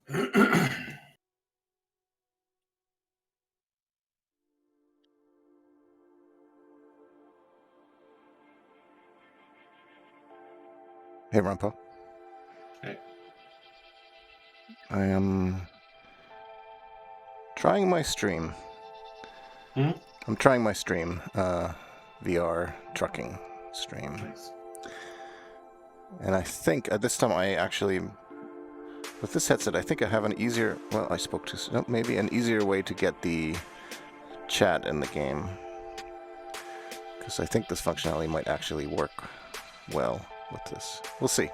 Hey, Rampo. Hey. I am trying my stream. I'm trying my stream, VR trucking stream. Nice. And I think at this time I actually, with this headset, I think I have an easier, well, I spoke to, maybe an easier way to get the chat in the game. Because I think this functionality might actually work well with this. We'll see.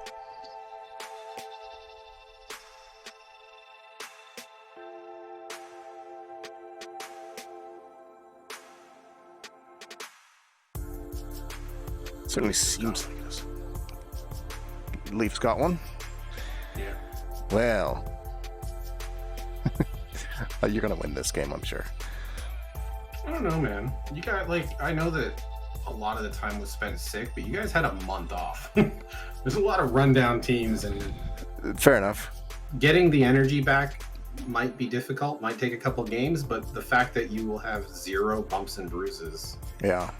Certainly seems like this. Leaf's got one? Yeah. Well. You're gonna win this game, I'm sure. I don't know, man. You got, I know that a lot of the time was spent sick, but you guys had a month off. There's a lot of rundown teams, and fair enough. Getting the energy back might be difficult, might take a couple games, but the fact that you will have 0 bumps and bruises. Yeah.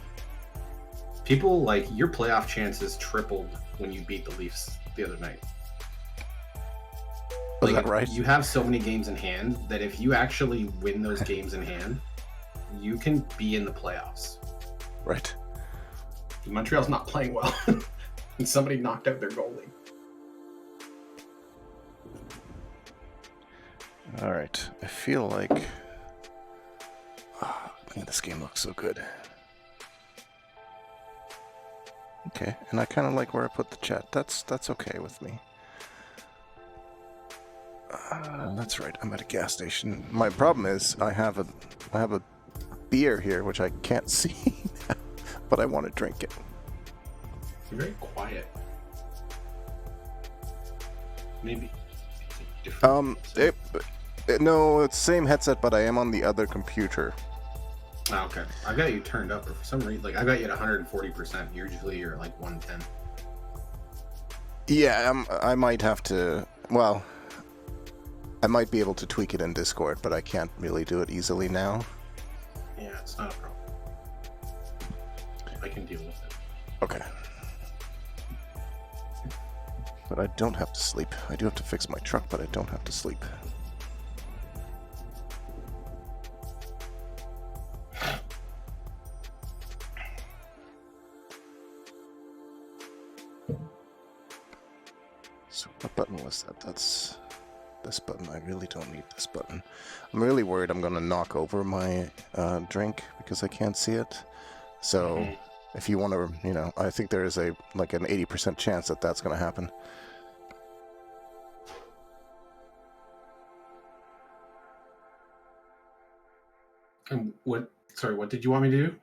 People, your playoff chances tripled when you beat the Leafs the other night. Is that right? You have so many games in hand that if you actually win those games in hand, you can be in the playoffs. Right. Montreal's not playing well, and somebody knocked out their goalie. All right. I feel like... Oh, man, this game looks so good. Okay, and I kind of like where I put the chat. That's okay with me. That's right. I'm at a gas station. My problem is I have a beer here which I can't see, but I want to drink it. You're very quiet. Maybe. No, it's the same headset, but I am on the other computer. Oh, okay. I've got you turned up, but for some reason, I got you at 140%. Usually you're 110. Yeah, I might have to. Well, I might be able to tweak it in Discord, but I can't really do it easily now. Yeah, it's not a problem. I can deal with it. Okay. But I don't have to sleep. I do have to fix my truck, but I don't have to sleep. So what button was that? That's this button. I really don't need this button. I'm really worried I'm going to knock over my drink because I can't see it. So if you want to, I think there is an 80% chance that that's going to happen. And what did you want me to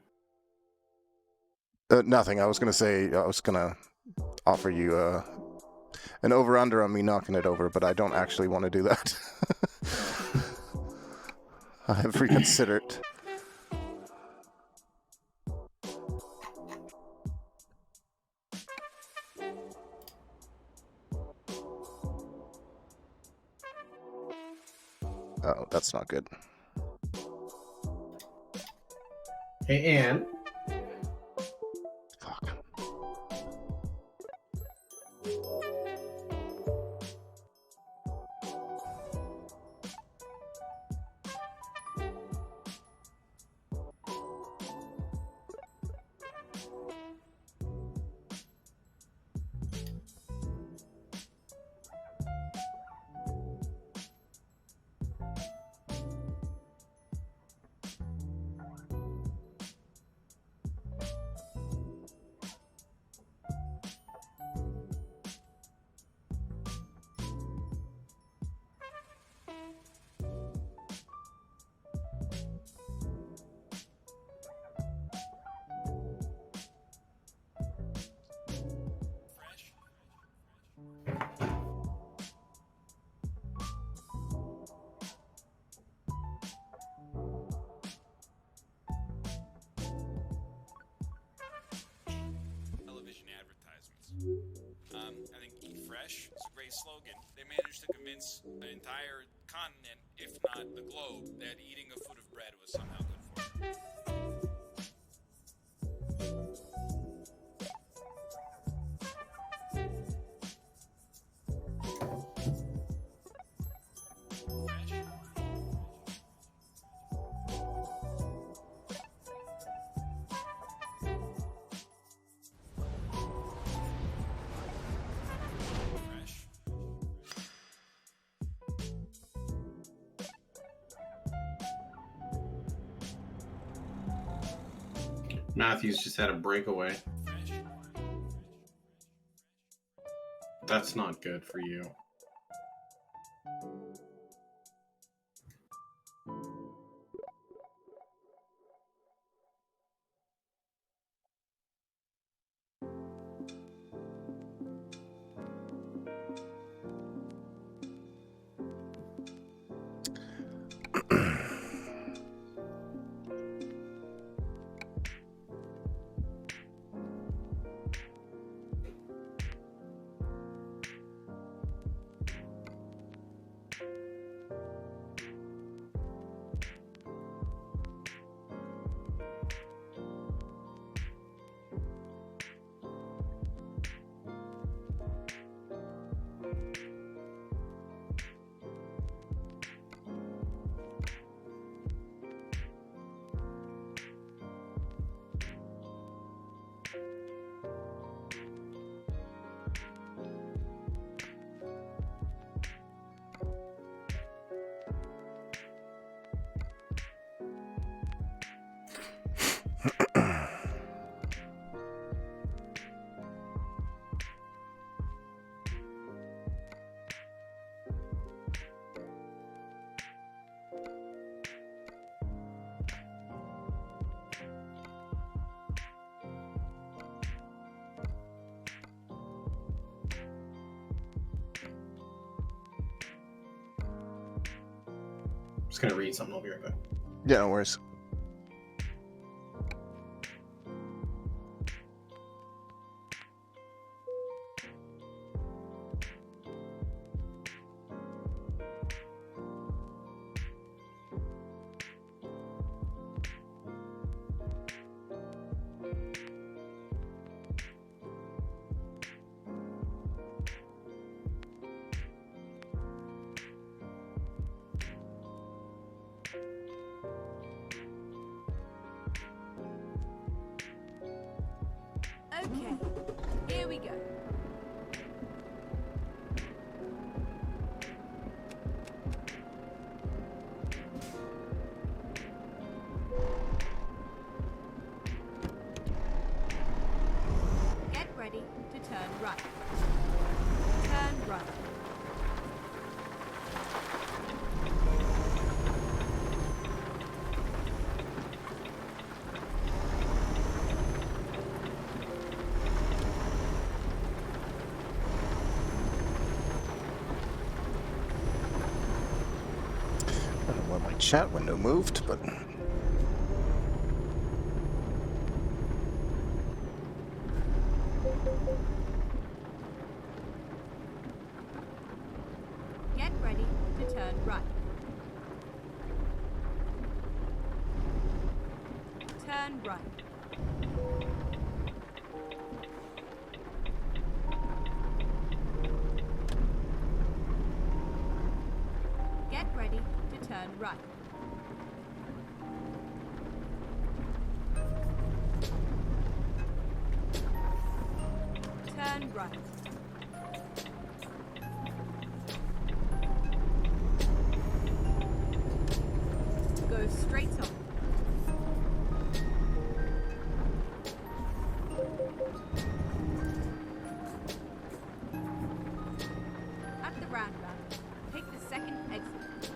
do? Nothing. I was going to offer you an over-under on me knocking it over, but I don't actually want to do that. I have reconsidered. Oh, that's not good. Hey, Anne. Fuck. I think Eat Fresh is a great slogan. They managed to convince an entire continent, if not the globe, that eating a foot of bread was somehow good for you. Matthews just had a breakaway. That's not good for you. Just gonna read something. I'll be right back. Yeah, no worries. Okay, here we go. Get ready to turn right. Turn right. I don't know where my chat window moved, but Get ready to turn right. Turn right. Get ready to turn right. Turn right. Go straight on. At the roundabout, take the second exit.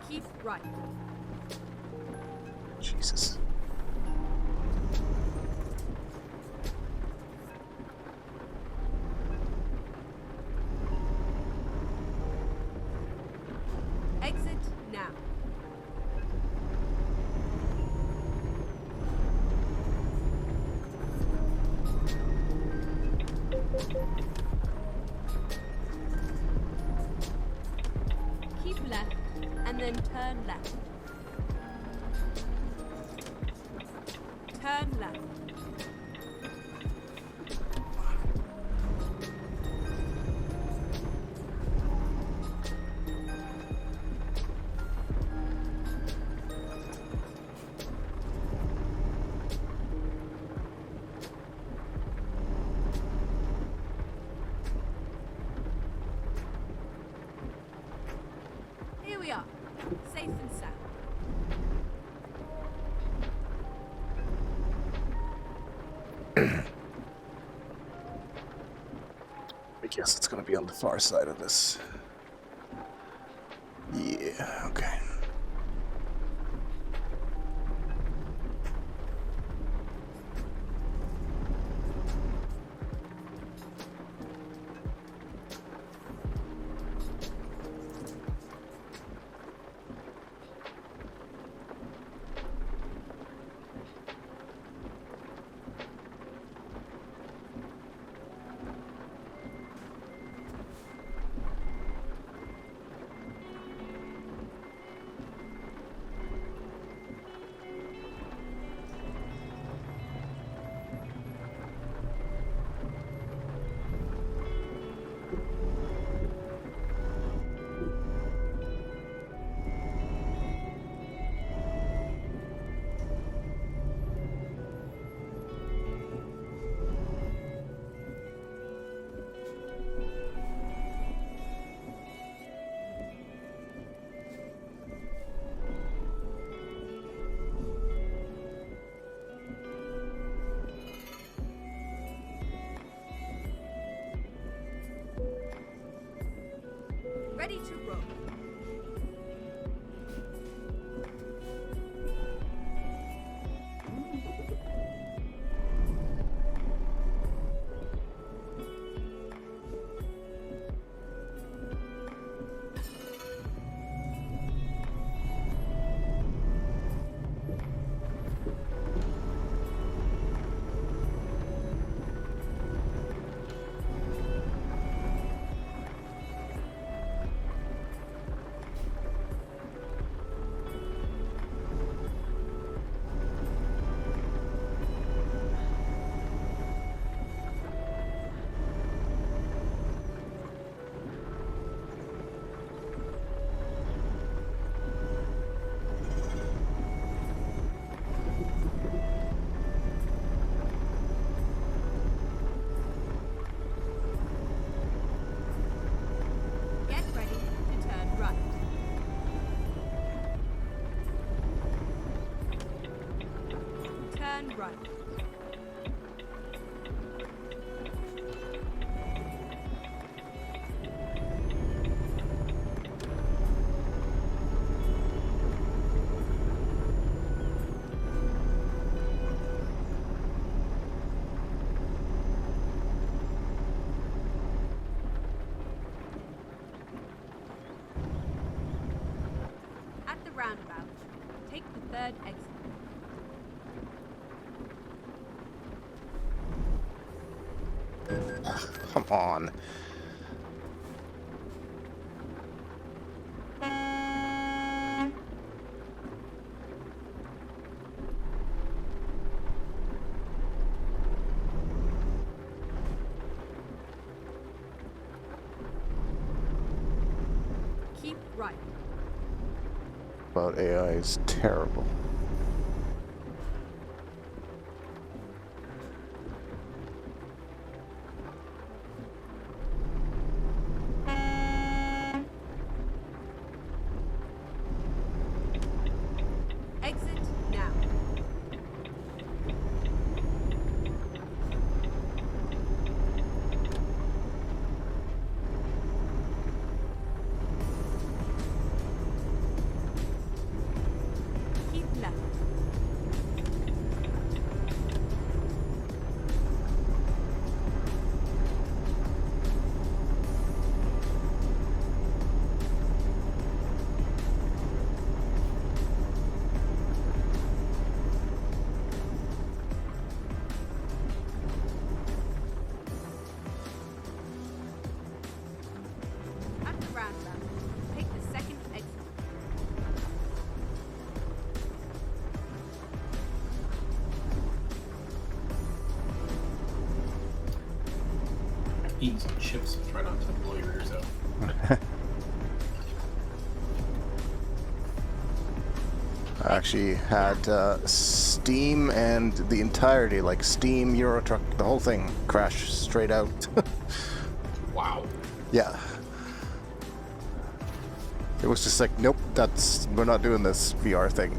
Keep right. Jesus. Exit now. turn left. Turn left. Here we are, safe and sound. I guess it's gonna be on the far side of this. Yeah, okay. Ready to roll. Get ready to turn right. Turn right. At the roundabout, take the third exit. Come on. Keep right. But AI is terrible. Exit now. Keep left. Eat some chips and try not to blow your ears out. I actually had Steam and the entirety, like Steam, Euro Truck, the whole thing, crash straight out. Wow. Yeah. It was just like, nope, we're not doing this VR thing.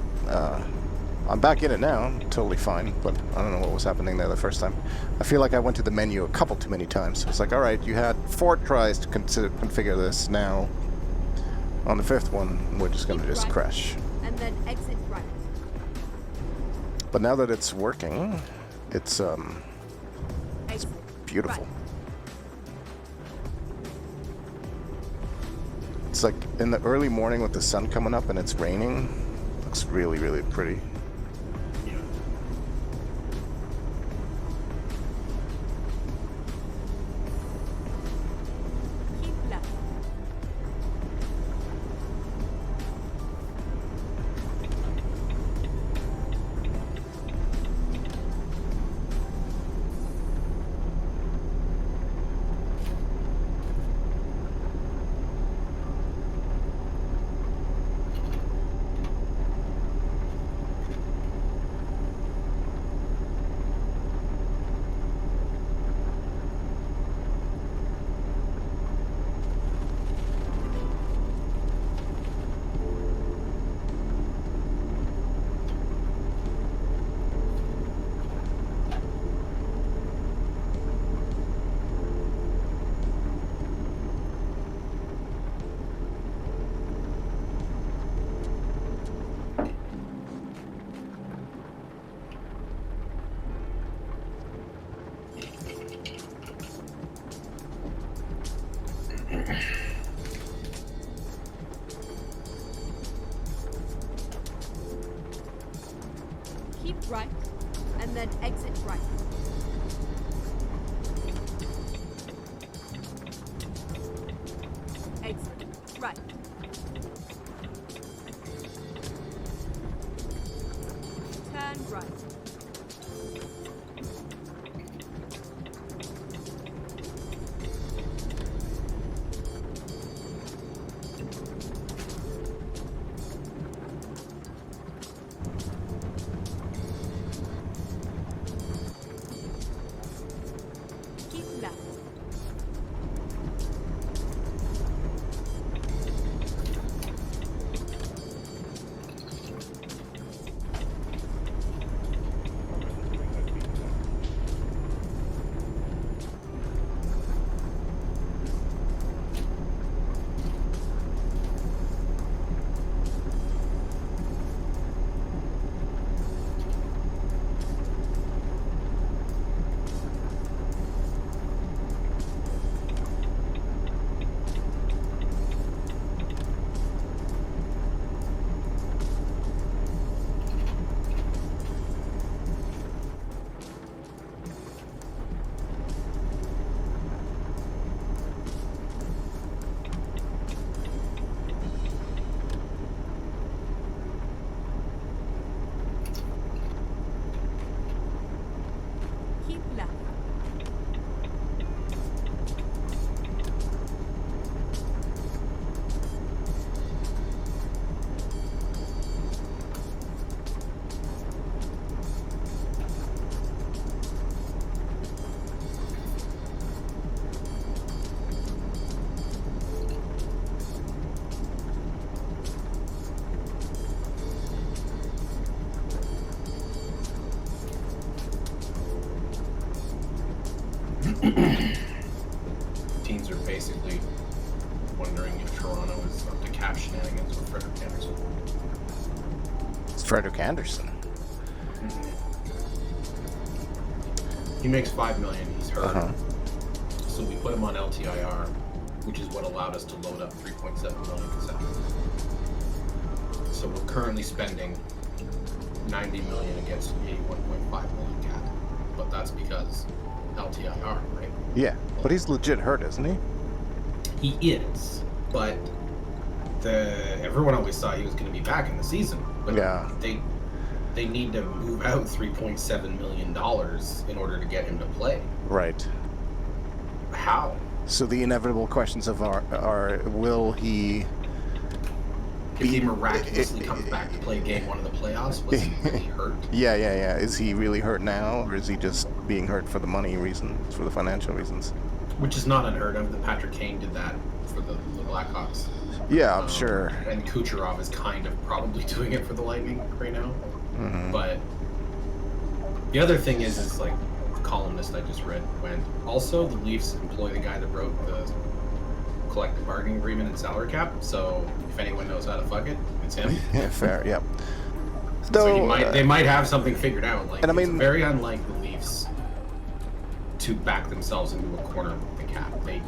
I'm back in it now, totally fine, but I don't know what was happening there the first time. I feel like I went to the menu a couple too many times. It's like, all right, you had 4 tries to configure this. Now, on the 5th one, we're just going to just Right. crash. And then exit right. But now that it's working, it's Exit beautiful. right. It's like in the early morning with the sun coming up and it's raining. Looks really, really pretty. Yeah. Keep left. Keep right. And then exit right. Exit right. Turn right. Keep left. Keep left. Teams are basically wondering if Toronto is up to cap shenanigans with Frederick Anderson. It's Frederick Anderson. He makes $5 million. He's hurt. Uh-huh. So we put him on LTIR, which is what allowed us to load up 3.7 million cassettes. So we're currently spending 90 million against a 1.5 million cap. But that's because LTIR, right? Yeah, but he's legit hurt, isn't he? He is, but everyone always thought he was going to be back in the season. But Yeah. they need to move out $3.7 million in order to get him to play. Right. How? So the inevitable questions are will he If he miraculously comes back to play game 1 of the playoffs, was he really hurt? Yeah. Is he really hurt now, or is he just being hurt for the money reasons, for the financial reasons? Which is not unheard of. That Patrick Kane did that for the Blackhawks. Yeah, I'm sure. And Kucherov is kind of probably doing it for the Lightning right now. Mm-hmm. But the other thing is like the columnist I just read went, also the Leafs employ the guy that wrote the collective bargaining agreement and salary cap, so if anyone knows how to fuck it, it's him. Yeah, fair, yeah. So they might have something figured out. Like, and I mean, it's very unlike the Leafs to back themselves into a corner with the cap. They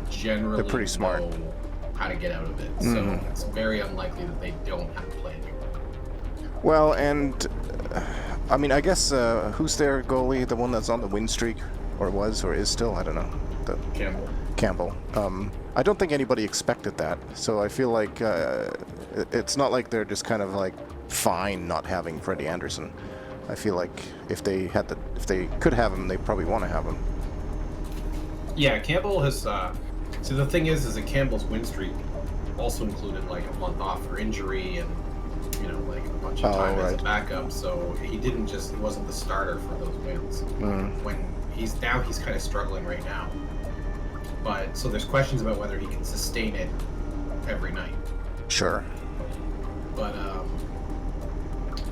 generally they're pretty smart. know how to get out of it. So it's very unlikely that they don't have to play it. Well, and I mean, I guess who's their goalie? The one that's on the win streak, or was, or is still? I don't know. Campbell. I don't think anybody expected that, so I feel like it's not like they're just kind of like fine not having Freddie Anderson. I feel like if they could have him, they probably want to have him. Yeah, Campbell has. So the thing is that Campbell's win streak also included like a month off for injury and like a bunch of time as a backup. So he wasn't the starter for those wins. When he's kind of struggling right now. But so there's questions about whether he can sustain it every night. Sure. But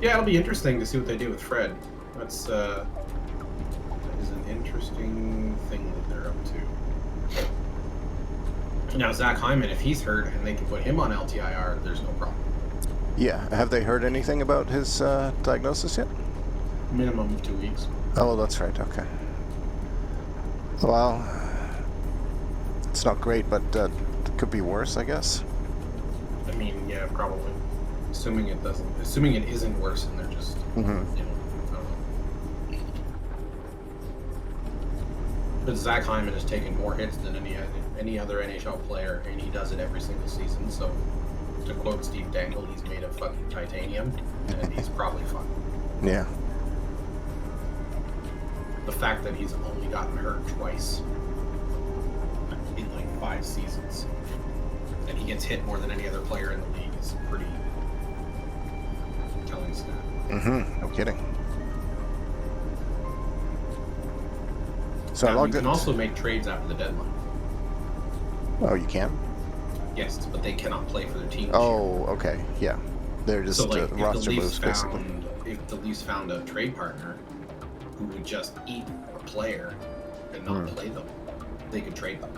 yeah, it'll be interesting to see what they do with Fred. That is an interesting thing that they're up to. Now Zach Hyman, if he's hurt and they can put him on LTIR, there's no problem. Yeah. Have they heard anything about his diagnosis yet? Minimum of 2 weeks. Oh, that's right. Okay. Well, it's not great, but it could be worse, I guess. I mean, yeah, probably. Assuming it isn't worse, and they're just, I don't know. But Zach Hyman has taken more hits than any other NHL player, and he does it every single season. So, to quote Steve Dangle, he's made of fucking titanium, and he's probably fine. Yeah. The fact that he's only gotten hurt twice in like 5 seasons, and he gets hit more than any other player in the league is pretty telling stat. No kidding. So now, you can also make trades after the deadline. Oh, you can? Yes, but they cannot play for their team. Oh, okay, yeah. They're just roster moves, basically. If the Leafs found a trade partner who would just eat a player and not play them, they could trade them.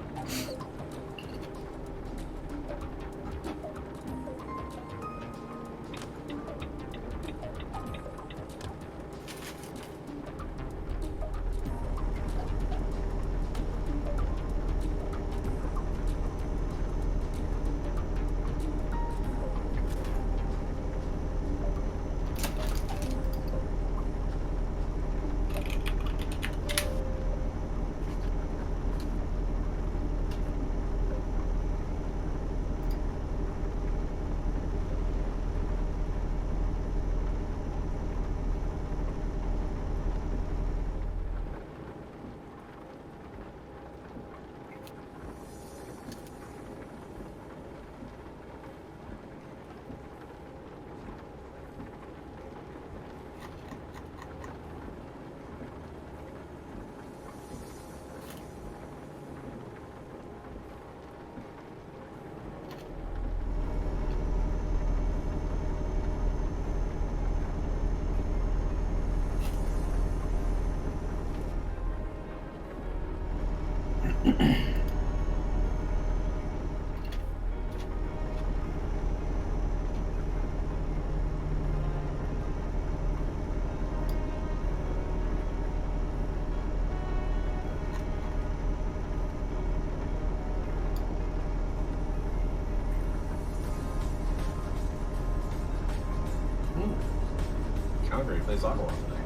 Calgary plays Ottawa today.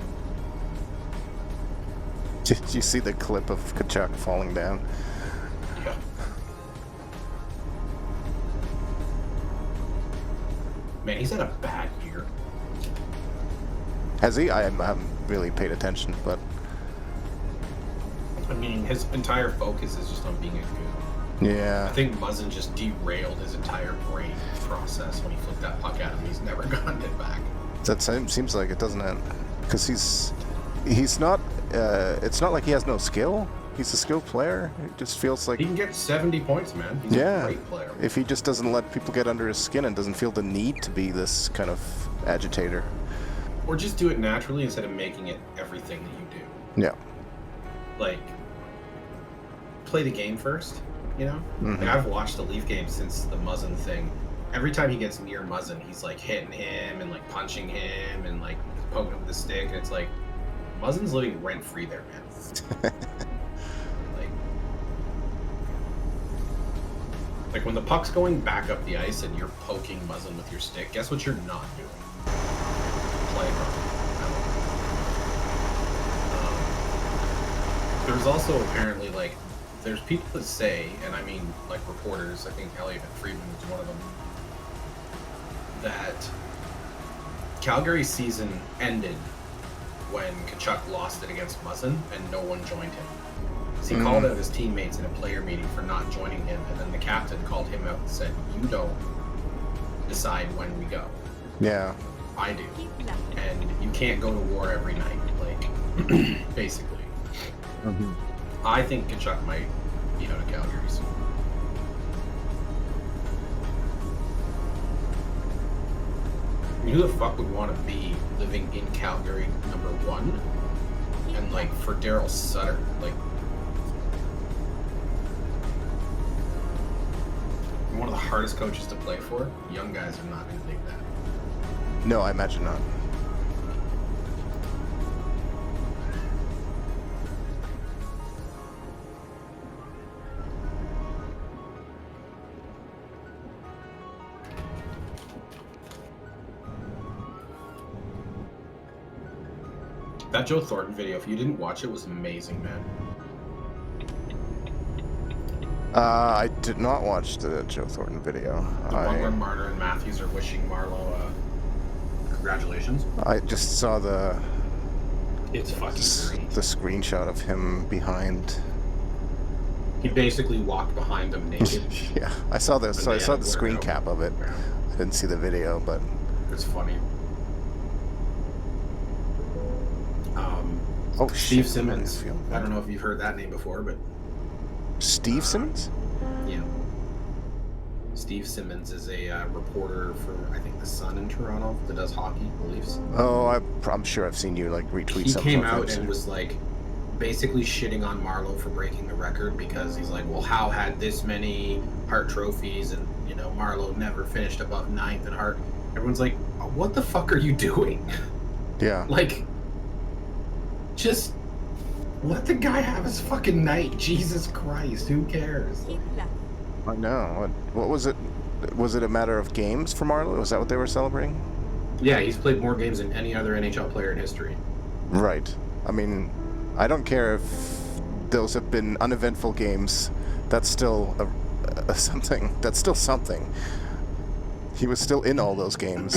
Did you see the clip of Kachuk falling down? Yeah. Man, he's had a bad year. Has he? I haven't really paid attention, but I mean, his entire focus is just on being a goon. Yeah. I think Muzzin just derailed his entire brain process when he flicked that puck at him. He's never gotten it back. That seems like it, doesn't it? Because he's not. It's not like he has no skill. He's a skilled player. It just feels like He can get 70 points, man. He's a great player. If he just doesn't let people get under his skin and doesn't feel the need to be this kind of agitator. Or just do it naturally instead of making it everything that you do. Yeah. Like, play the game first, you know? Mm-hmm. Like, I've watched the Leaf game since the Muzzin thing. Every time he gets near Muzzin, he's like hitting him and like punching him and like poking him with the stick. And it's like, Muzzin's living rent free there, man. Like when the puck's going back up the ice and you're poking Muzzin with your stick, guess what you're not doing? Playing wrong. There's also apparently like, there's people that say, and I mean like reporters, I think Elliot Friedman was one of them, that Calgary's season ended when Tkachuk lost it against Muzzin and no one joined him. He called out his teammates in a player meeting for not joining him, and then the captain called him out and said, "You don't decide when we go. Yeah. I do. And you can't go to war every night." Like, basically. Mm-hmm. I think Tkachuk might be out of Calgary soon. I mean, who the fuck would want to be living in Calgary, #1? And like for Daryl Sutter, like one of the hardest coaches to play for. Young guys are not going to dig that. No, I imagine not. That Joe Thornton video, if you didn't watch it, was amazing, man. I did not watch the Joe Thornton video. The one where Marner and Matthews are wishing Marlowe congratulations. I just saw the It's fucking great. the screenshot of him behind. He basically walked behind them naked. Yeah, I saw this. So I they saw had the to screen wear it cap of it. Yeah. I didn't see the video, but It's funny. oh, Steve shit, Simmons. feel I don't know if you've heard that name before, but Steve Simmons? yeah. Steve Simmons is a reporter for, I think, The Sun in Toronto that does hockey, Leafs. Oh, I'm sure I've seen you like retweet He something. came of out his. and was like basically shitting on Marlowe for breaking the record because he's like, well, Howe had this many Hart trophies and, you know, Marlowe never finished above 9th in Hart. Everyone's like, what the fuck are you doing? Yeah. Like, just let the guy have his fucking night. Jesus Christ, who cares? Keep left. I know. What was it? Was it a matter of games for Marlowe? Was that what they were celebrating? Yeah, he's played more games than any other NHL player in history. Right. I mean, I don't care if those have been uneventful games. That's still a something. That's still something. He was still in all those games.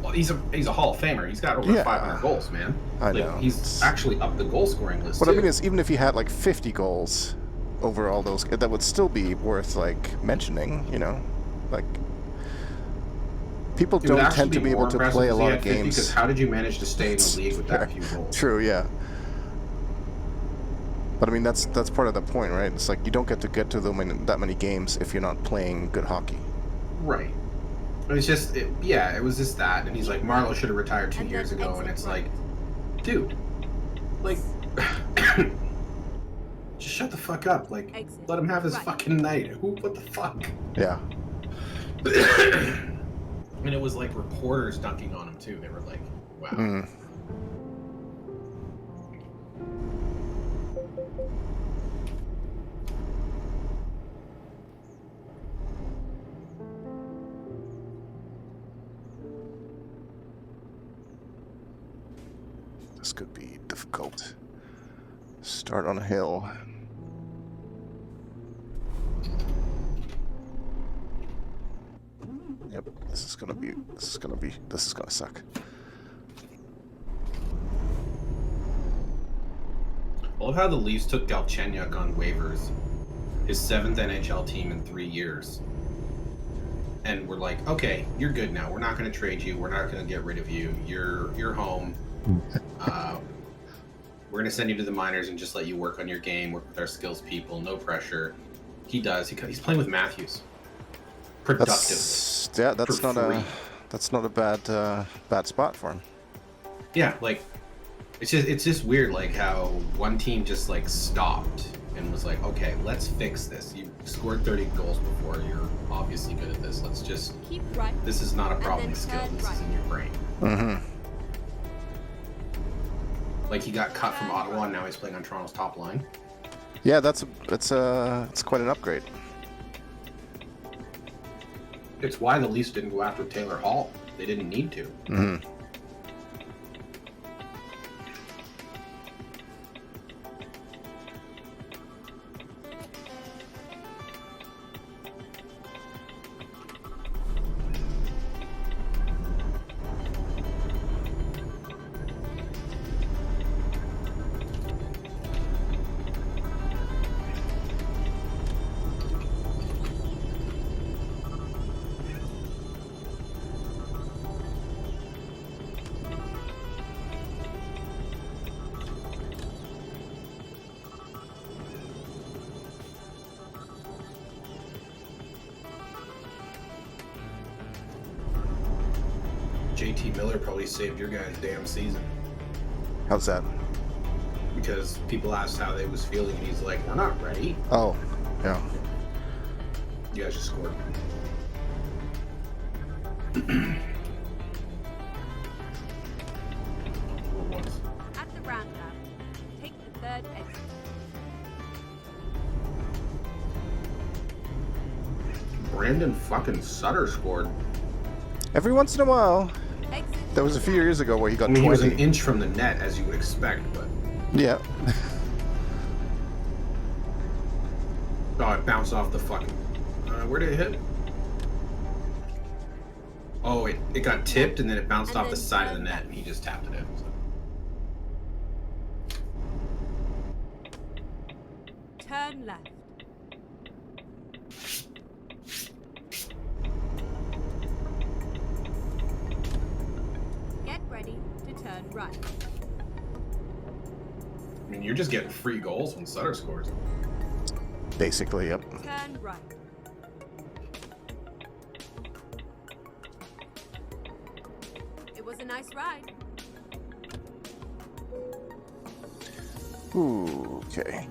Well, he's a Hall of Famer. He's got over 500 goals, man. I like, know. He's actually up the goal scoring list. What too. I mean is, even if he had like 50 goals over all those, that would still be worth like mentioning. You know, like people It would don't actually tend to be more able to impressive play a if he lot had of 50, games. Because how did you manage to stay in the league with that few goals? True, yeah. But I mean, that's part of the point, right? It's like you don't get to them in that many games if you're not playing good hockey. Right. It's just, it was just that. And he's like, Marlowe should have retired 2 And years then ago. exit And it's right. like, dude, like, just shut the fuck up. Like, Exit let him have his right. fucking night. What the fuck? Yeah. And it was like reporters dunking on him too. They were like, wow. Mm. This could be difficult. Start on a hill. Yep, this is gonna suck. I love how the Leafs took Galchenyuk on waivers, his 7th NHL team in 3 years. And we're like, okay, you're good now. We're not going to trade you. We're not going to get rid of you. You're home. We're going to send you to the minors and just let you work on your game, work with our skills people, no pressure. He does. He's playing with Matthews. Productively. That's not a bad spot for him. Yeah, like it's just weird, like how one team just like stopped and was like, okay, let's fix this. You scored 30 goals before. You're obviously good at this. Let's just Keep right. This is not a And problem then skill. turn This is right. in your brain. Mm-hmm. Like he got cut from Ottawa and now he's playing on Toronto's top line. Yeah, it's quite an upgrade. It's why the Leafs didn't go after Taylor Hall. They didn't need to. Mm-hmm. JT Miller probably saved your guys' damn season How's that? because people asked how they was feeling and he's like, we're not ready. Oh, yeah. You guys just scored. At the roundabout, take the 3rd exit. Brandon fucking Sutter scored. Every once in a while. Exit. There was a few years ago where he got I mean, he was 20. an inch from the net, as you would expect, but... Yeah. Oh, it bounced off the fucking... where did it hit? Oh, it got tipped, and then it bounced And off the then side of the turn net, and he just tapped it in. So. Turn left. Get ready to turn right. I mean, you're just getting free goals when Sutter scores. Basically, yep. Turn right. It was a nice ride. Ooh, okay.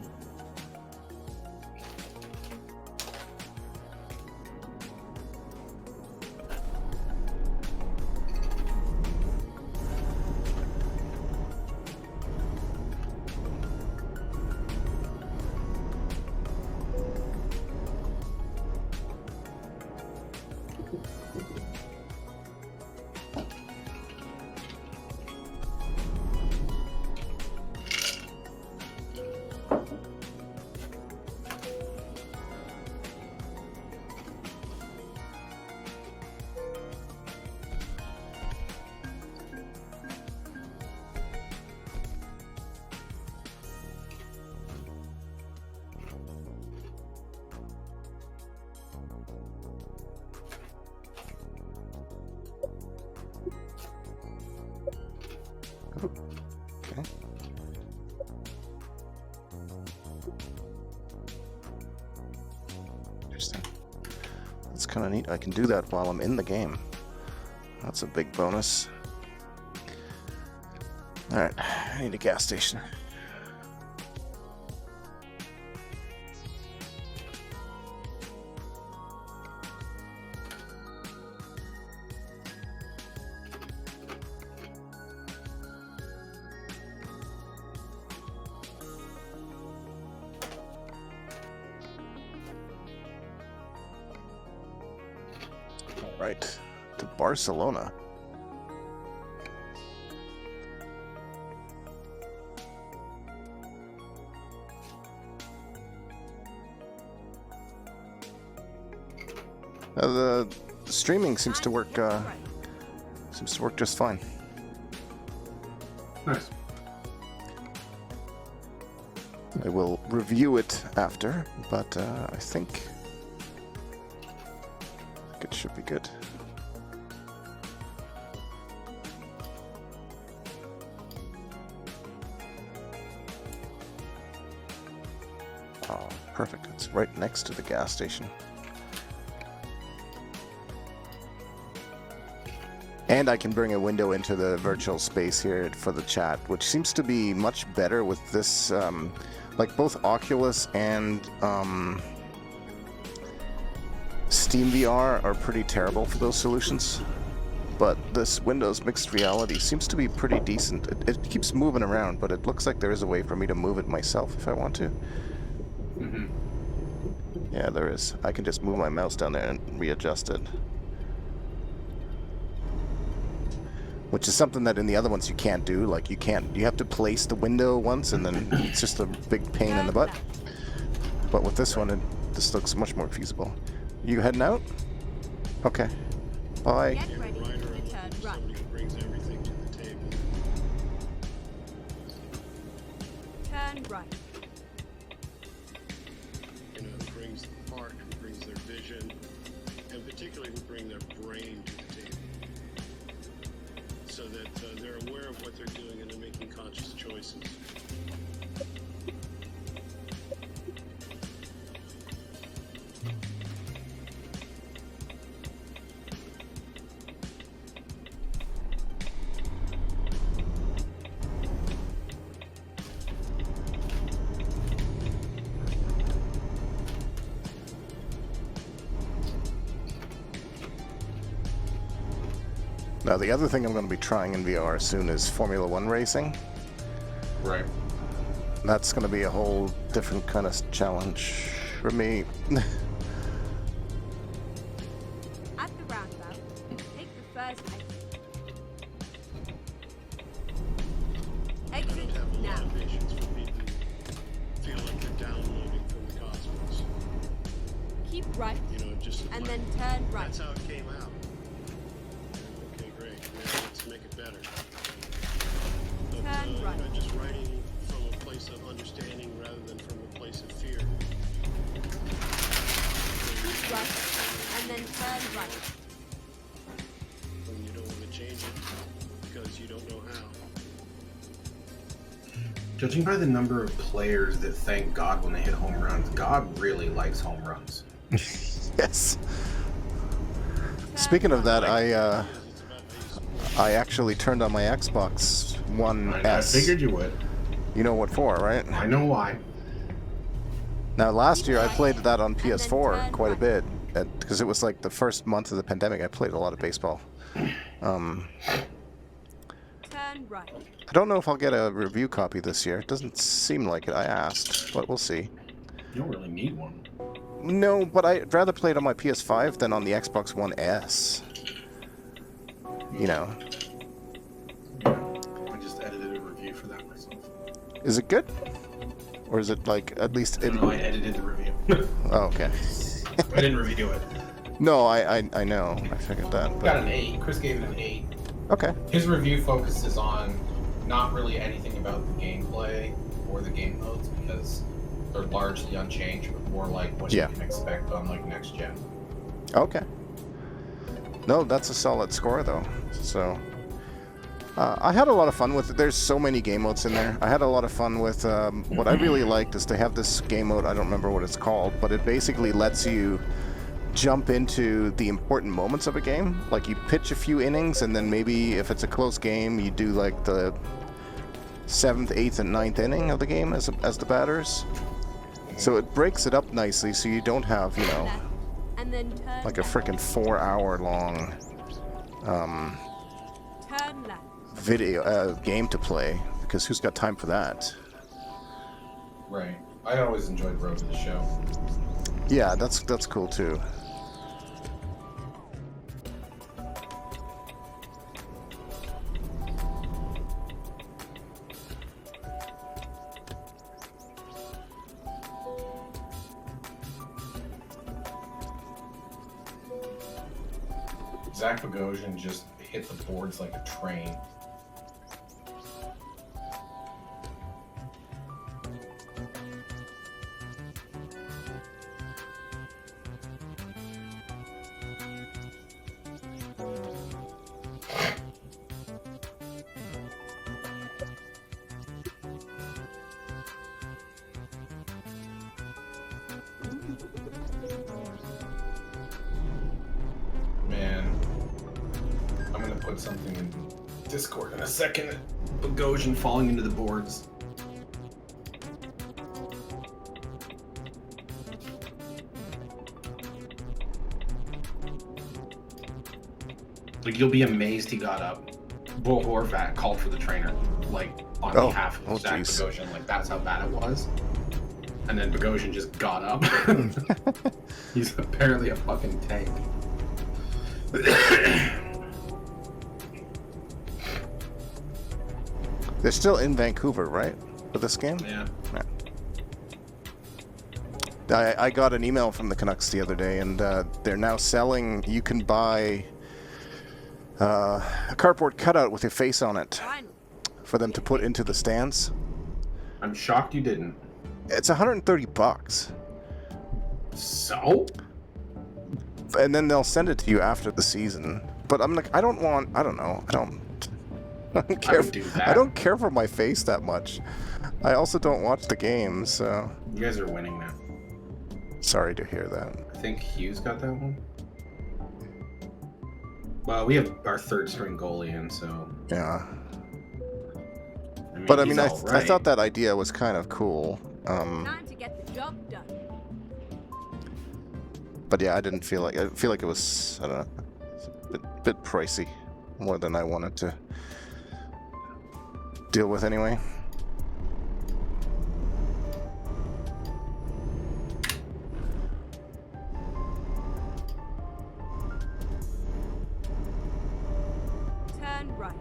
Okay. Interesting. That's kind of neat. I can do that while I'm in the game. That's a big bonus. Alright, I need a gas station. Right, to Barcelona. The streaming seems to work. Seems to work just fine. Nice. I will review it after, but I think it should be good. Oh, perfect. It's right next to the gas station. And I can bring a window into the virtual space here for the chat, which seems to be much better with this, like both Oculus and Steam VR are pretty terrible for those solutions. But this Windows mixed reality seems to be pretty decent. It keeps moving around, but it looks like there is a way for me to move it myself if I want to. Mm-hmm. Yeah, there is. I can just move my mouse down there and readjust it. Which is something that in the other ones you can't do. Like you have to place the window once and then it's just a big pain in the butt. But with this one, this looks much more feasible. You heading out? Okay. Bye. Get ready to turn right. Somebody who brings everything to the table. Turn right. You know, who brings the heart, who brings their vision, and particularly who bring their brain to the table. So that they're aware of what they're doing and they're making conscious choices. Now the other thing I'm going to be trying in VR soon is Formula 1 racing. Right. That's going to be a whole different kind of challenge for me. At the roundabout, take the first exit. I Exit don't have a lot now. of patience for people who feel like they're downloading from the cosmos. Keep right, You know, just and like, then turn right. that's how it came out. Okay, great. Now let's make it better. But, Turn right. you know, just writing from a place of understanding rather than from a place of fear. Keep right, and then turn right. When you don't want to change it because you don't know how. Judging by the number of players that thank God when they hit home runs, God really likes home runs. Yes. Speaking of that, I actually turned on my Xbox One I S. figured you would. You know what for, right? I know why. Now last year I played that on PS4 quite a bit because it was like the first month of the pandemic. I played a lot of baseball. Turn right. I don't know if I'll get a review copy this year. It doesn't seem like it. I asked, but we'll see. You don't really need one. No, but I'd rather play it on my PS5 than on the Xbox One S. You know. Yeah, I just edited a review for that myself. Is it good? Or is it like at least it... No, I edited the review. Oh, okay. I didn't review it. No, I know. I figured that. Got But... an 8. Chris gave it an 8. Okay. His review focuses on not really anything about the gameplay or the game modes because they're largely unchanged, but more like what Yeah. you can expect on like next gen. Okay. No, that's a solid score though. So I had a lot of fun with it. There's so many game modes in there. I had a lot of fun with what I really liked is they have this game mode. I don't remember what it's called, but it basically lets you jump into the important moments of a game. Like you pitch a few innings, and then maybe if it's a close game, you do like the 7th, 8th, and 9th inning of the game as the batters. So it breaks it up nicely, so you don't have, you know, Left, and then turn like a left. freaking 4-hour long Turn left. video game to play, because who's got time for that? Right. I always enjoyed Road to the Show. Yeah, that's cool too. Zach Bogosian just hit the boards like a train. about something in Discord in a second. Bogosian falling into the boards. Like, you'll be amazed he got up. Bo Horvat called for the trainer, like, on behalf of Zach jeez. Bogosian. Like, that's how bad it was. And then Bogosian just got up. He's apparently a fucking tank. They're still in Vancouver, right? For this game? Yeah. I got an email from the Canucks the other day, and they're now selling. You can buy a cardboard cutout with your face on it Finally. for them to put into the stands. I'm shocked you didn't. It's $130, So? and then they'll send it to you after the season. But I'm like, I don't know. I don't care. would do that. I don't care for my face that much. I also don't watch the games, so You guys are winning now. sorry to hear that. I think Hughes got that one. Well, we have our third string goalie in, so. Yeah. But I mean, he's I all right. thought that idea was kind of cool. Time to get the job done. But yeah, I feel like it was, I don't know, a bit pricey, more than I wanted to deal with anyway. Turn right.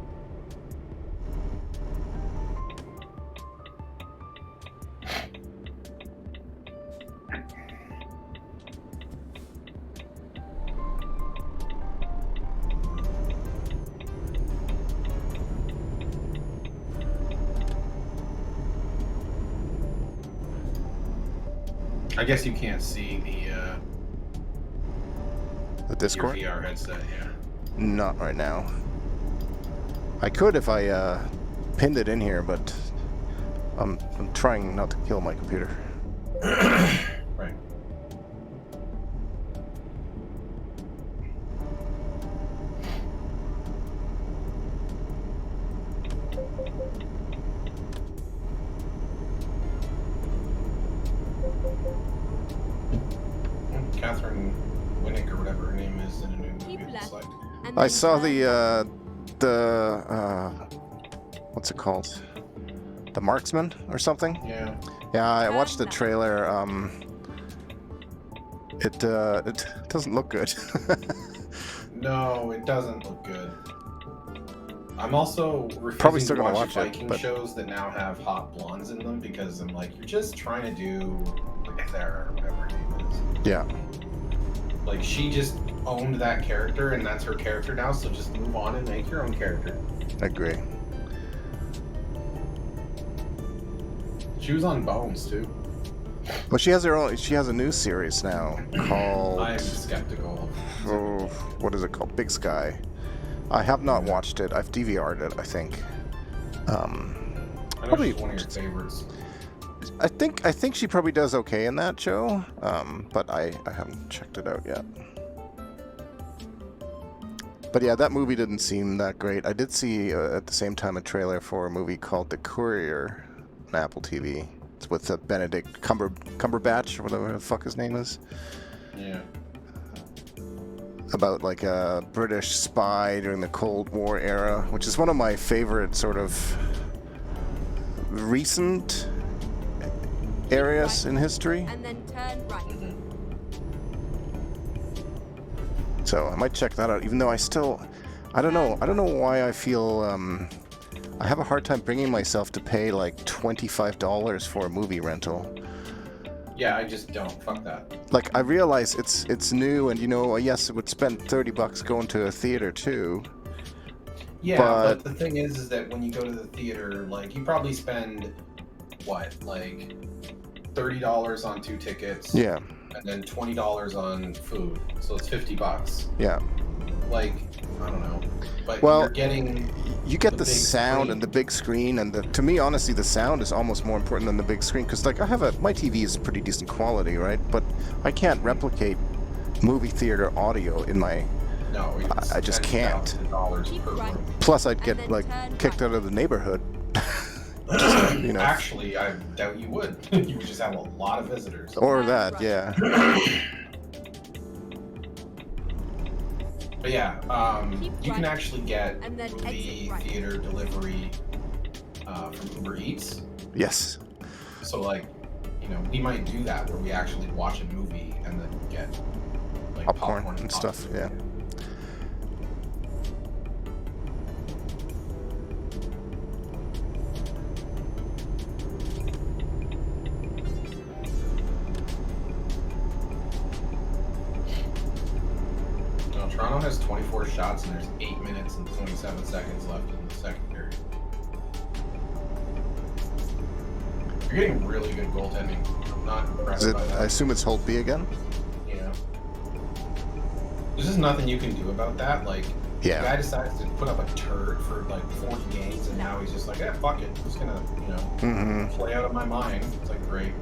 I guess you can't see The your Discord? VR headset, yeah. Not right now. I could if I pinned it in here, but I'm trying not to kill my computer. Right. Catherine Winnick or whatever her name is in a new movie. Keep It's left. like, And I then saw turn the what's it called? The Marksman or something? yeah. Yeah, I Turn watched the left. trailer. It doesn't look good. No, it doesn't look good. I'm also refusing Probably still to gonna watch watch it, Viking but- shows that now have hot blondes in them because I'm like, you're just trying to do like Thera or whatever her name is. Yeah. Like, she just owned that character and that's her character now, so just move on and make your own character. I agree. She was on Bones too. Well, she has her own. She has a new series now called. I'm skeptical. Oh, what is it called? Big Sky. I have not watched it. I've DVR'd it, I think. I know Probably- she's one of your favorites. I think she probably does okay in that show. But I haven't checked it out yet. But yeah, that movie didn't seem that great. I did see at the same time a trailer for a movie called The Courier on Apple TV. It's with Benedict Cumberbatch, or whatever the fuck his name is. Yeah. About like a British spy during the Cold War era, which is one of my favorite sort of recent areas in history. and then turn right. So I might check that out, even though I don't know why I feel I have a hard time bringing myself to pay like $25 for a movie rental. Yeah, I just don't. Fuck that. Like, I realize it's new, and yes, it would spend $30 going to a theater too. Yeah, But- but the thing is that when you go to the theater, like, you probably spend, what, like, $30 on 2 tickets, Yeah, and then $20 on food, so it's $50. yeah. Like, I don't know. But Well, you're getting... You get The the big sound screen. and the big screen, and to me, honestly, the sound is almost more important than the big screen, because like my TV is pretty decent quality, right? But I can't replicate movie theater audio in my No, it's I just can't. $10,000 Keep per right. room. Plus, I'd And get then like turn kicked right. out of the neighborhood. Just, you know, Actually, I doubt you would. You would just have a lot of visitors. or Turn that, right. yeah. But yeah, Keep you can right. actually get And then movie exit right. theater delivery from Uber Eats. Yes. So like, you know, we might do that where we actually watch a movie and then get like Popcorn and stuff, popcorn. yeah. No, Toronto has 24 shots and there's 8 minutes and 27 seconds left in the second period. You're getting really good goaltending. I'm not impressed Is it, by that. I assume it's hold B again? Yeah. There's just nothing you can do about that. Like, Yeah. the guy decides to put up a turd for like 40 games, and now he's just like, fuck it. I'm just gonna, you know, play out of my mind. It's like, great.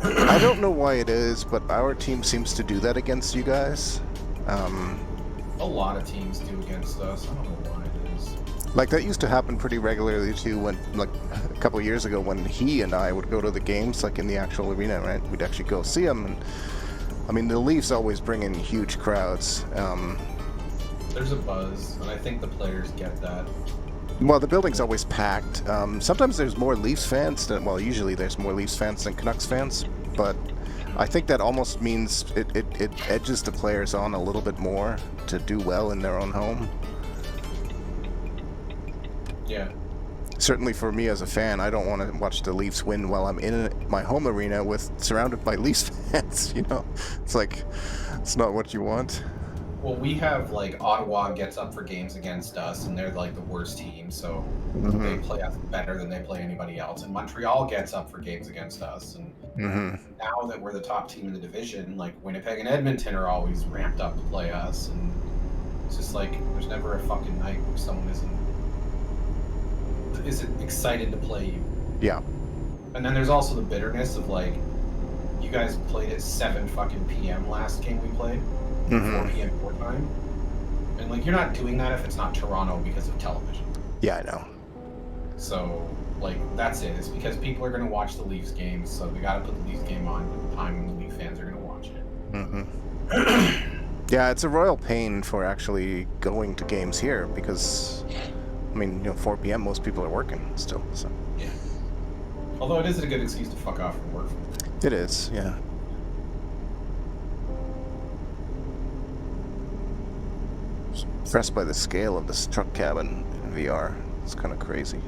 I don't know why it is, but our team seems to do that against you guys. A lot of teams do against us. I don't know why it is. Like that used to happen pretty regularly too. When like a couple of years ago, when he and I would go to the games, like in the actual arena, right? We'd actually go see them, and I mean the Leafs always bring in huge crowds. There's a buzz, and I think the players get that. Well, the building's always packed. Sometimes there's more Leafs fans than, well, usually there's more Leafs fans than Canucks fans, but I think that almost means it edges the players on a little bit more to do well in their own home. Yeah. Certainly for me as a fan, I don't want to watch the Leafs win while I'm in my home arena surrounded by Leafs fans, you know? It's like, it's not what you want. Well, we have like Ottawa gets up for games against us, and they're like the worst team, so they play us better than they play anybody else. And Montreal gets up for games against us, and now that we're the top team in the division, like Winnipeg and Edmonton are always ramped up to play us, and it's just like there's never a fucking night where someone isn't excited to play you. Yeah. And then there's also the bitterness of like, you guys played at 7 fucking p.m. last game we played. 4 p.m. your time, and like you're not doing that if it's not Toronto because of television. Yeah, I know. So like that's it. It's because people are going to watch the Leafs games, so we got to put the Leafs game on at the time when the Leaf fans are going to watch it. Yeah, it's a royal pain for actually going to games here because, I mean, you know, 4 p.m. most people are working still. So. Yeah. Although it is a good excuse to fuck off from work. It is, yeah. Impressed by the scale of this truck cabin in VR. It's kind of crazy.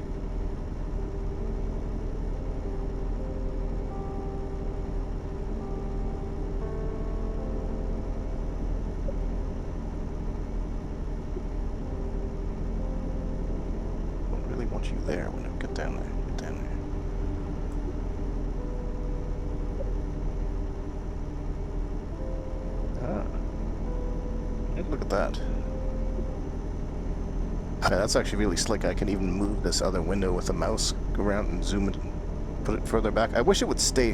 I don't really want you there when I get down there. Get down there. Ah. Look at that. Yeah, that's actually really slick. I can even move this other window with the mouse around and zoom it, put it further back. I wish it would stay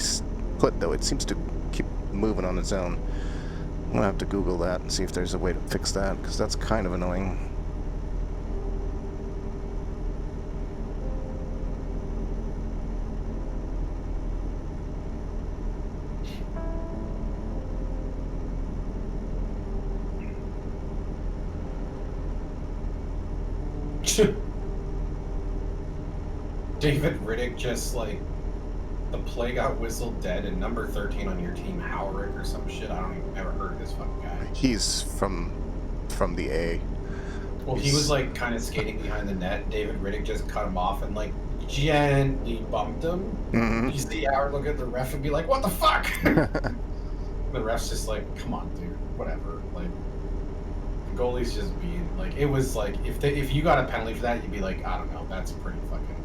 put though. It seems to keep moving on its own. I'm gonna have to Google that and see if there's a way to fix that, because that's kind of annoying. David Riddick just like the play got whistled dead, and number 13 on your team, Howrick or some shit. I don't even ever heard of this fucking guy. He's from the A. Well, he was like kind of skating behind the net. David Riddick just cut him off and like gently bumped him. You see Howard look at the ref and be like, "What the fuck?" The ref's just like, "Come on, dude, whatever." Like the goalie's just being like, it was like if you got a penalty for that, you'd be like, I don't know, that's pretty fucking,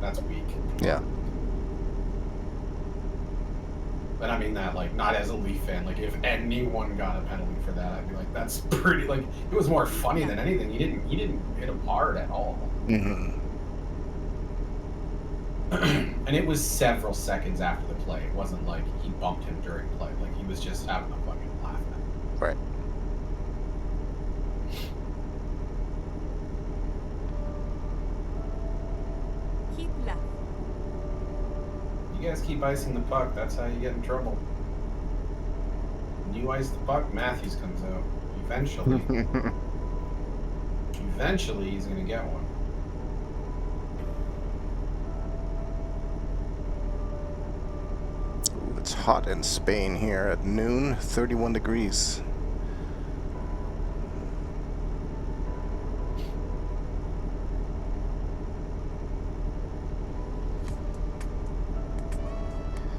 that's weak. Yeah. And I mean that like not as a Leaf fan. Like if anyone got a penalty for that, I'd be like, that's pretty. Like it was more funny than anything. You didn't hit him hard at all. And it was several seconds after the play. It wasn't like he bumped him during play. Like he was just having a fucking laugh at him. Right. You guys keep icing the puck. That's how you get in trouble. When you ice the puck, Matthews comes out. Eventually. Eventually, he's going to get one. Ooh, it's hot in Spain here at noon, 31 degrees.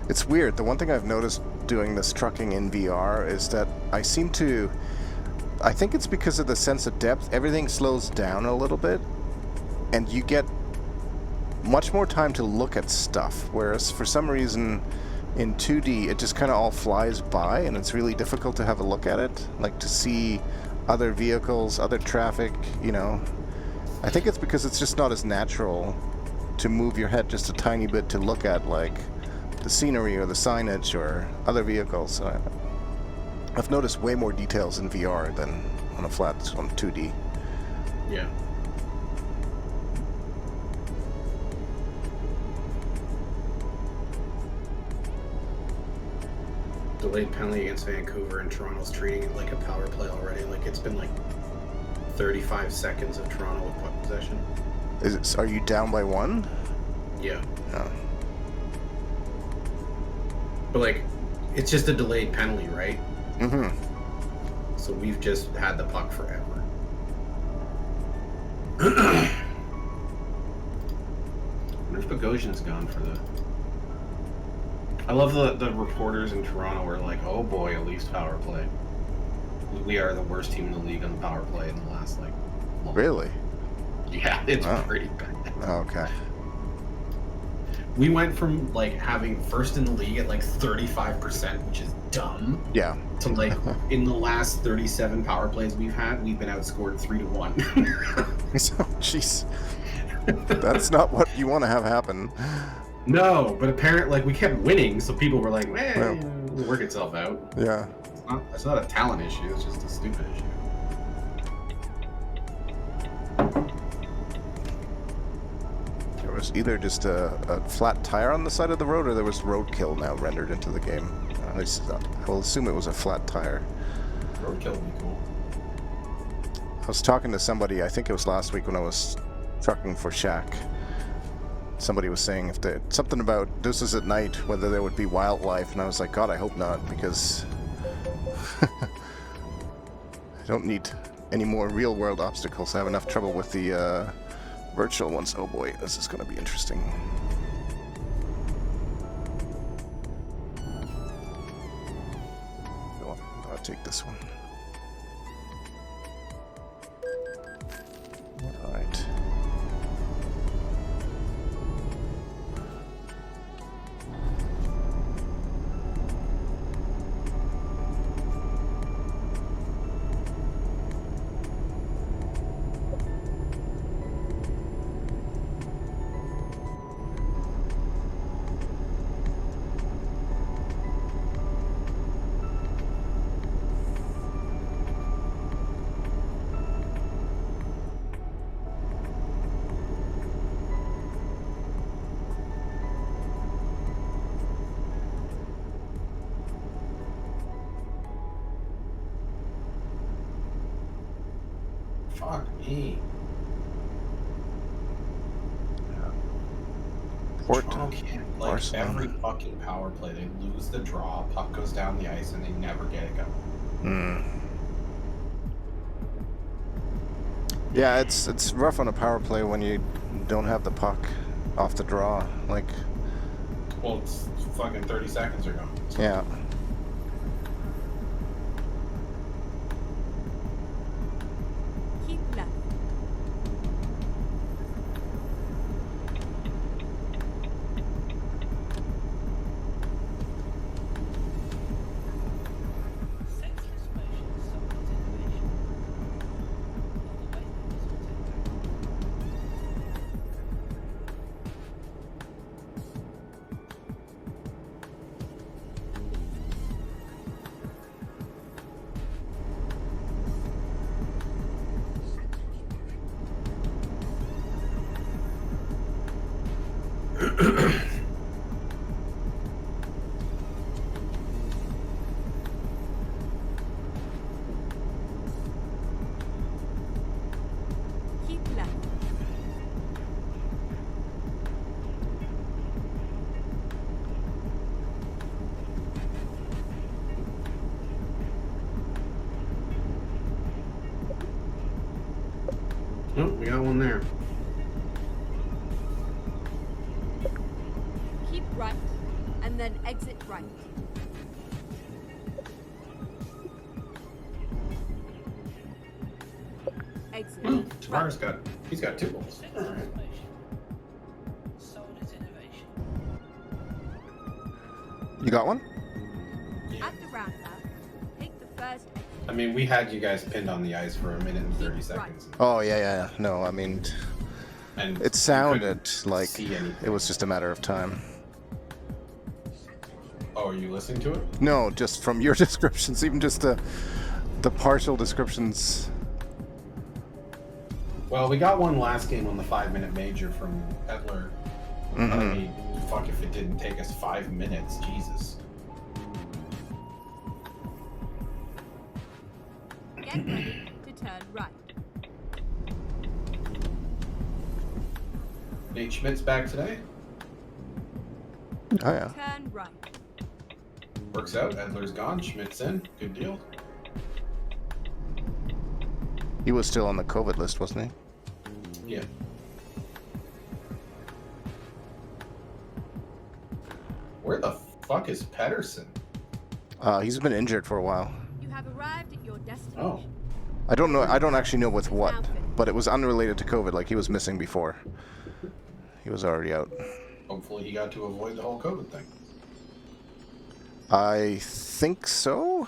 It's weird. The one thing I've noticed doing this trucking in VR is that I think it's because of the sense of depth, everything slows down a little bit, and you get much more time to look at stuff, whereas for some reason in 2D it just kind of all flies by and it's really difficult to have a look at it, like to see other vehicles, other traffic, you know. I think it's because it's just not as natural to move your head just a tiny bit to look at, like, the scenery or the signage or other vehicles. I've noticed way more details in VR than on 2D. Yeah. Delayed penalty against Vancouver, and Toronto's treating it like a power play already. Like, it's been like 35 seconds of Toronto with puck possession. Are you down by 1? Yeah. Oh. But, like, it's just a delayed penalty, right? Mm-hmm. So we've just had the puck forever. I wonder if Bogosian's gone for the... I love the reporters in Toronto are like, oh boy, at least power play. We are the worst team in the league on the power play in the last, like, month. Really? Yeah, it's Wow. pretty bad. Okay. We went from, like, having first in the league at, like, 35%, which is dumb, Yeah. to, like, in the last 37 power plays we've had, we've been outscored 3-1. So, jeez. That's not what you want to have happen. No, but apparently, like, we kept winning, so people were like, Well. it'll work itself out. Yeah. It's not a talent issue, it's just a stupid issue. There was either just a flat tire on the side of the road, or there was roadkill now rendered into the game. I will assume it was a flat tire. Roadkill would be cool. I was talking to somebody, I think it was last week when I was trucking for Shaq. Somebody was saying something about this is at night, whether there would be wildlife, and I was like, God, I hope not, because I don't need any more real-world obstacles. I have enough trouble with the virtual ones. Oh boy, this is going to be interesting. I'll take this one. All right. Fuck me. Toronto can't, like, Barcelona. every fucking power play, they lose the draw, puck goes down the ice, and they never get it going. Yeah, it's rough on a power play when you don't have the puck off the draw. Like, Well, it's fucking 30 seconds are gone. yeah. Keep left. Oh, we got one there. Keep right, and then exit right. Exit. Oh, Tavares he's got 2 goals. All right. You got one? At the roundabout, take the first exit. I mean, we had you guys pinned on the ice for 1 minute and 30 seconds. Oh, yeah. No, I mean, And it sounded couldn't like see anything. it was just a matter of time. Oh, are you listening to it? No, just from your descriptions, even just the partial descriptions. Well, we got one last game on the 5-minute major from Etler. I mean, fuck if it didn't take us 5 minutes. Jesus. Get ready to turn right. Nate Schmidt's back today. Oh, yeah. Turn right. Works out. Edler's gone. Schmidt's in. Good deal. He was still on the COVID list, wasn't he? Yeah. Where the fuck is Pedersen? He's been injured for a while. You have arrived at your destination. Oh. I don't know. I don't actually know with what, but it was unrelated to COVID. Like he was missing before. He was already out. Hopefully he got to avoid the whole COVID thing. I think so.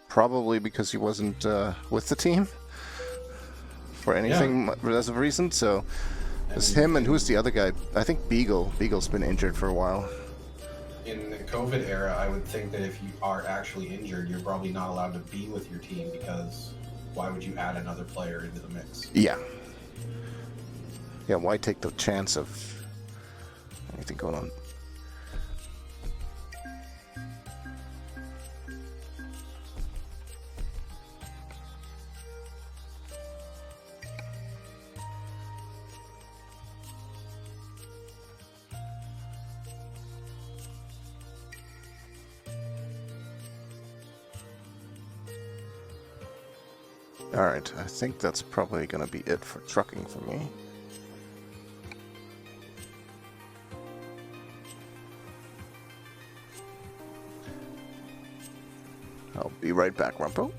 Probably because he wasn't with the team for anything as of reason. So it's him and who's the other guy? I think Beagle. Beagle's been injured for a while. In the COVID era, I would think that if you are actually injured, you're probably not allowed to be with your team because why would you add another player into the mix? Yeah. Yeah, why take the chance of anything going on? Alright, I think that's probably going to be it for trucking for me. I'll be right back, Rumpo.